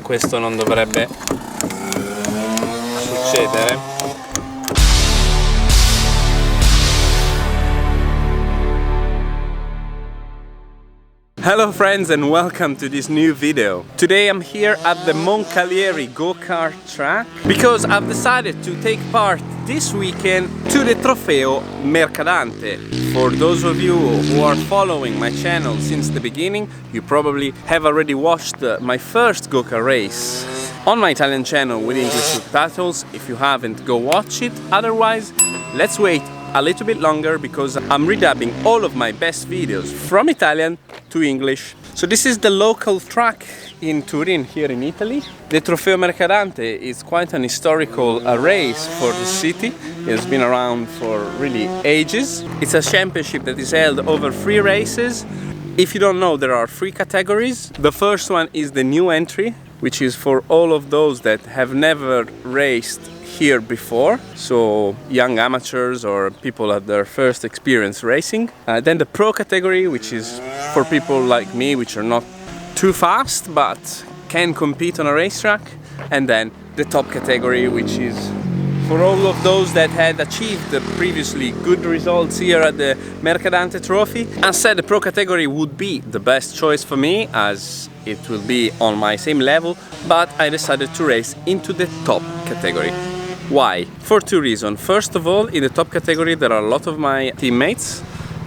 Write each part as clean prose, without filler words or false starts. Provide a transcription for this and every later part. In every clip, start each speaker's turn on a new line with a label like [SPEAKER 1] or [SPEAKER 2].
[SPEAKER 1] questo non dovrebbe succedere. Hello friends and welcome to this new video. Today I'm here at the Moncalieri go-kart track because I've decided to take part this weekend to the Trofeo Mercadante. For those of you who are following my channel since the beginning, you probably have already watched my first go-kart race on my Italian channel with English subtitles. If you haven't, go watch it. Otherwise, let's wait a little bit longer because I'm redubbing all of my best videos from Italian to English. So this is the local track in Turin, here in Italy. The Trofeo Mercadante is quite an historical race for the city. It has been around for really ages. It's a championship that is held over 3 races. If you don't know, there are 3 categories. The first one is the new entry, which is for all of those that have never raced here before, so young amateurs or people at their first experience racing. Then the pro category, which is for people like me, which are not too fast but can compete on a racetrack. And then the top category, which is for all of those that had achieved the previously good results here at the Mercadante Trophy. As said, the pro category would be the best choice for me as it will be on my same level, but I decided to race into the top category. Why? For 2 reasons. First of all, in the top category there are a lot of my teammates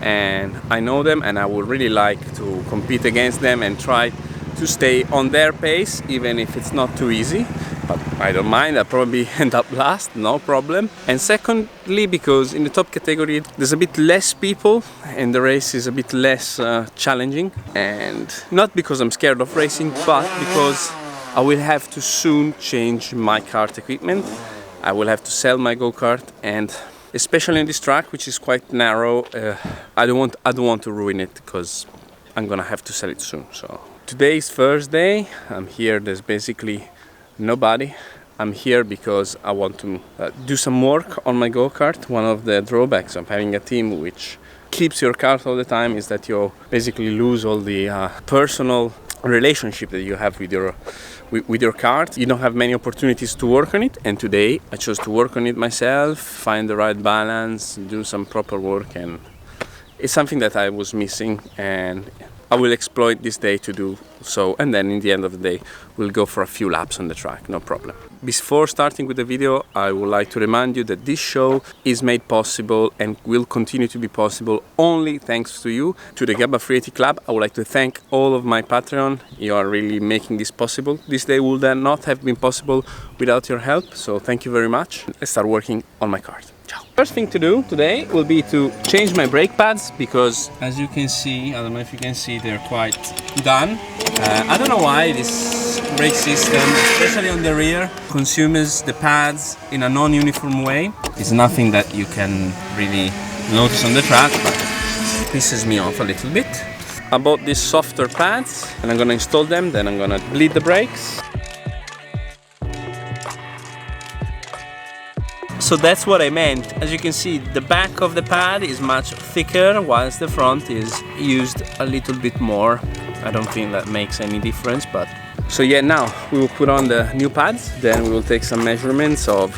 [SPEAKER 1] and I know them and I would really like to compete against them and try to stay on their pace, even if it's not too easy. But I don't mind, I'll probably end up last, no problem. And secondly, because in the top category there's a bit less people and the race is a bit less challenging. And not because I'm scared of racing, but because I will have to soon change my kart equipment. I will have to sell my go-kart, and especially in this track, which is quite narrow, I don't want to ruin it because I'm gonna have to sell it soon. So today is Thursday. I'm here. There's basically nobody. I'm here because I want to do some work on my go-kart. One of the drawbacks of having a team which keeps your kart all the time is that you basically lose all the personal relationship that you have with your kart. You don't have many opportunities to work on it, and today I chose to work on it myself, find the right balance, do some proper work, and it's something that I was missing and I will exploit this day to do so, and then in the end of the day we'll go for a few laps on the track, no problem. Before starting with the video, I would like to remind you that this show is made possible and will continue to be possible only thanks to you, to the Gabba Frieti Club. I would like to thank all of my Patreon. You are really making this possible. This day would then not have been possible without your help, so thank you very much. Let's start working on my kart. Ciao. First thing to do today will be to change my brake pads because, as you can see, I don't know if you can see, they're quite done. I don't know why this brake system, especially on the rear, consumes the pads in a non-uniform way. It's nothing that you can really notice on the track, but it pisses me off a little bit. I bought these softer pads and I'm gonna install them, then I'm gonna bleed the brakes. So that's what I meant. As you can see, the back of the pad is much thicker whilst the front is used a little bit more. I don't think that makes any difference, but so yeah, now we will put on the new pads, then we will take some measurements of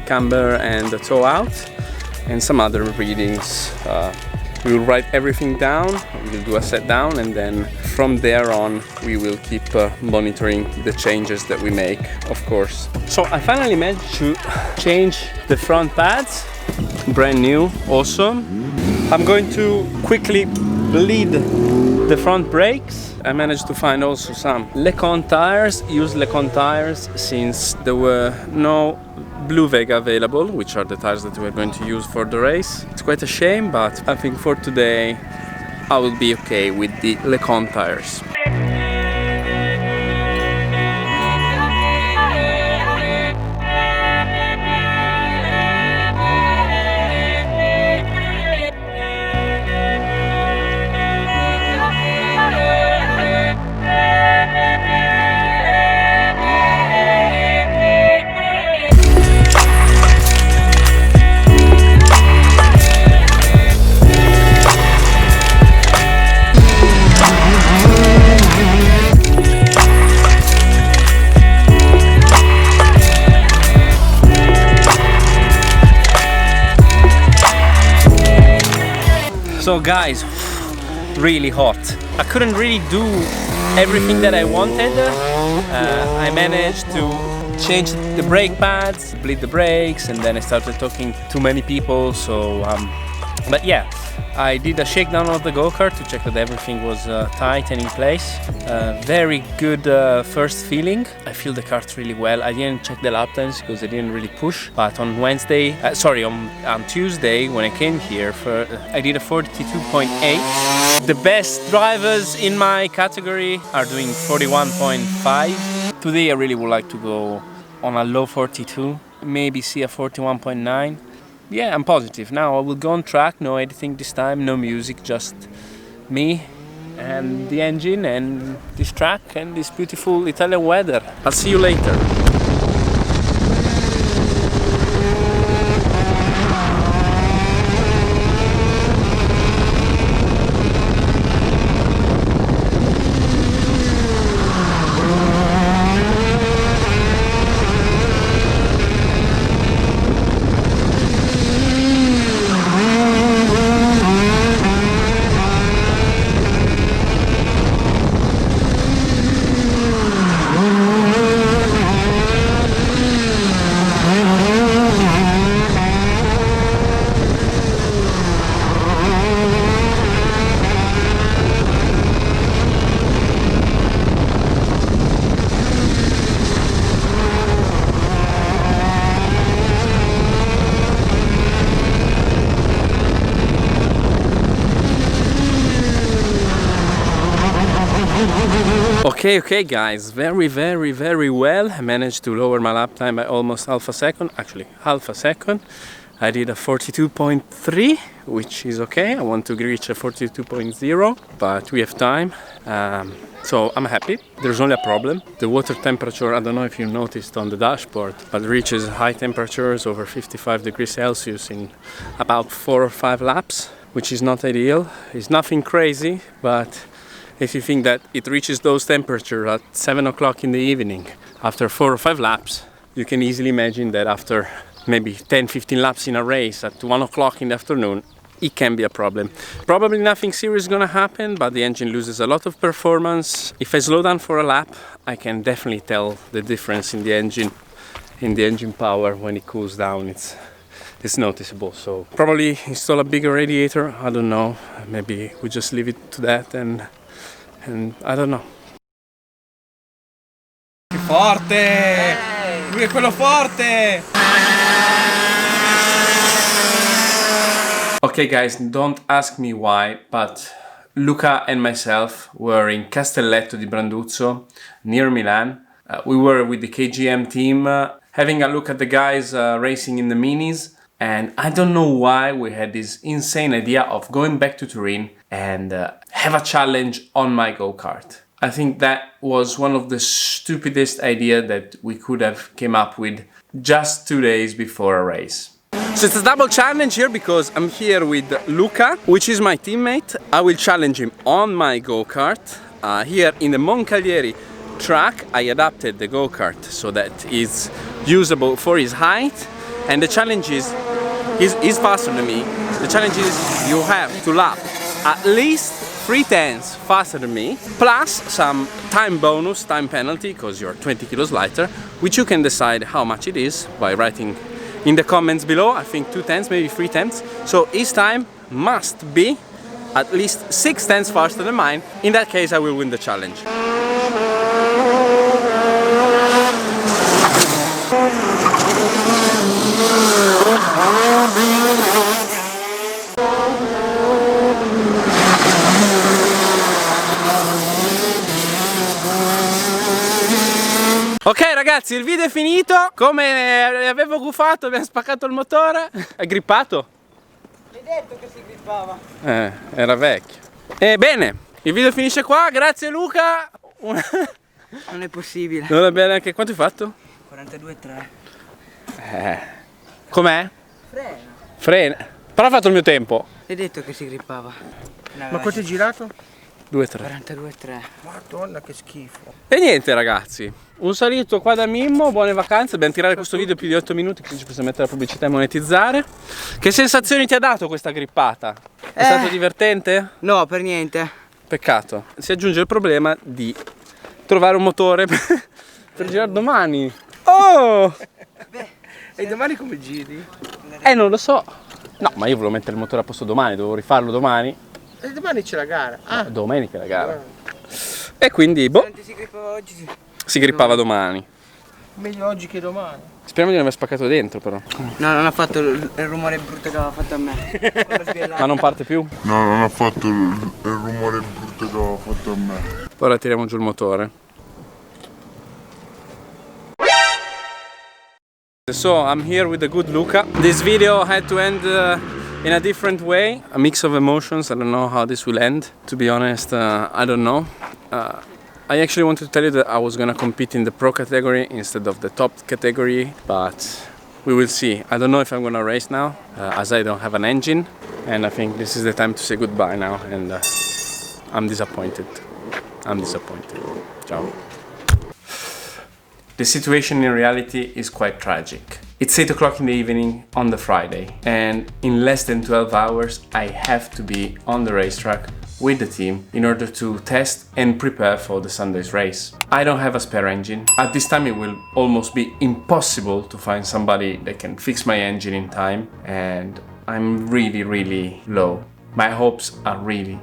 [SPEAKER 1] camber and the toe out and some other readings. We will write everything down, we will do a set down, and then from there on we will keep monitoring the changes that we make, of course. So I finally managed to change the front pads, brand new, awesome. I'm going to quickly bleed the front brakes. I managed to find also some Lecon tires, used Lecon tires, since there were no Blue Vega available, which are the tires that we're going to use for the race. It's quite a shame, but I think for today I will be okay with the Lecon tires. So guys, really hot. I couldn't really do everything that I wanted. I managed to change the brake pads, bleed the brakes, and then I started talking to many people. So but yeah, I did a shakedown of the go-kart to check that everything was tight and in place. Very good first feeling. I feel the kart really well. I didn't check the lap times because I didn't really push. But on on Tuesday when I came here, I did a 42.8. The best drivers in my category are doing 41.5. Today I really would like to go on a low 42, maybe see a 41.9. Yeah, I'm positive. Now I will go on track, no editing this time, no music, just me and the engine and this track and this beautiful Italian weather. I'll see you later. Okay guys, very well. I managed to lower my lap time by almost half a second, actually half a second. I did a 42.3, which is okay. I want to reach a 42.0, but we have time, so I'm happy. There's only a problem. The water temperature, I don't know if you noticed on the dashboard, but reaches high temperatures over 55 degrees Celsius in about 4 or 5 laps, which is not ideal. It's nothing crazy, but if you think that it reaches those temperatures at 7 o'clock in the evening after 4 or 5 laps, you can easily imagine that after maybe 10-15 laps in a race at 1 o'clock in the afternoon, it can be a problem. Probably nothing serious is gonna happen, but the engine loses a lot of performance. If I slow down for a lap, I can definitely tell the difference in the engine power when it cools down. It's noticeable. So probably install a bigger radiator. I don't know. Maybe we just leave it to that and I don't know.
[SPEAKER 2] Che forte! Lui è quello forte!
[SPEAKER 1] Okay guys, don't ask me why, but Luca and myself were in Castelletto di Branduzzo, near Milan. We were with the KGM team, having a look at the guys racing in the minis. And I don't know why we had this insane idea of going back to Turin and have a challenge on my go-kart. I think that was one of the stupidest ideas that we could have came up with just 2 days before a race. So it's a double challenge here because I'm here with Luca, which is my teammate. I will challenge him on my go-kart. Here in the Moncalieri track, I adapted the go-kart so that it's usable for his height. And the challenge is, he's faster than me. The challenge is you have to lap at least 3/10 faster than me, plus some time bonus, time penalty, because you're 20 kilos lighter, which you can decide how much it is by writing in the comments below. I think 2/10, maybe 3/10. So his time must be at least 6/10 faster than mine. In that case, I will win the challenge. Ok ragazzi, il video è finito. Come avevo gufato, abbiamo spaccato il motore. È grippato?
[SPEAKER 2] Hai detto che si grippava.
[SPEAKER 1] Era vecchio. Bene, il video finisce qua. Grazie Luca.
[SPEAKER 2] Non è possibile.
[SPEAKER 1] Non è bene neanche. Quanto hai fatto?
[SPEAKER 2] 42,3.
[SPEAKER 1] Com'è?
[SPEAKER 2] Frena.
[SPEAKER 1] Frena. Però ha fatto il mio tempo.
[SPEAKER 2] Hai detto che si grippava.
[SPEAKER 3] Ma quanto hai girato?
[SPEAKER 1] 2,3.
[SPEAKER 3] 42,3.
[SPEAKER 2] Madonna che schifo.
[SPEAKER 1] E niente ragazzi, un saluto qua da Mimmo, buone vacanze, dobbiamo tirare questo video più di 8 minuti, quindi ci possiamo mettere la pubblicità e monetizzare. Che sensazioni ti ha dato questa grippata? È stato divertente?
[SPEAKER 3] No, per niente.
[SPEAKER 1] Peccato. Si aggiunge il problema di trovare un motore per girare domani. Oh!
[SPEAKER 2] E domani come giri?
[SPEAKER 1] Non lo so. No, ma io volevo mettere il motore a posto domani, dovevo rifarlo domani.
[SPEAKER 2] E domani c'è la gara.
[SPEAKER 1] No, domenica la gara. E quindi, boh,
[SPEAKER 3] Si grippava oggi, sì.
[SPEAKER 1] si grippava domani.
[SPEAKER 2] Meglio oggi che domani.
[SPEAKER 1] Speriamo di non aver spaccato dentro però.
[SPEAKER 3] No, non ha fatto il rumore brutto che aveva fatto a me.
[SPEAKER 1] Ma non parte più?
[SPEAKER 4] No, non ha fatto il rumore brutto che aveva fatto a me.
[SPEAKER 1] Ora tiriamo giù il motore. So I'm here with the good Luca. This video had to end in a different way. A mix of emotions. I don't know how this will end. To be honest, I don't know. I actually wanted to tell you that I was gonna compete in the pro category instead of the top category, but we will see. I don't know if I'm gonna race now, as I don't have an engine, and I think this is the time to say goodbye now, and I'm disappointed. I'm disappointed. Ciao. The situation in reality is quite tragic. It's 8 o'clock in the evening on the Friday, and in less than 12 hours I have to be on the racetrack with the team in order to test and prepare for the Sunday's race. I don't have a spare engine. At this time it will almost be impossible to find somebody that can fix my engine in time, and I'm really low. My hopes are really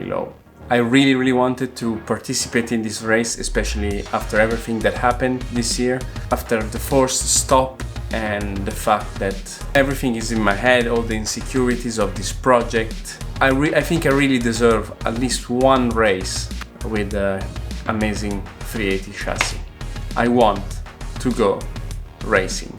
[SPEAKER 1] low. I really wanted to participate in this race, especially after everything that happened this year, after the forced stop and the fact that everything is in my head, all the insecurities of this project. I think I really deserve at least one race with the amazing 380 chassis. I want to go racing.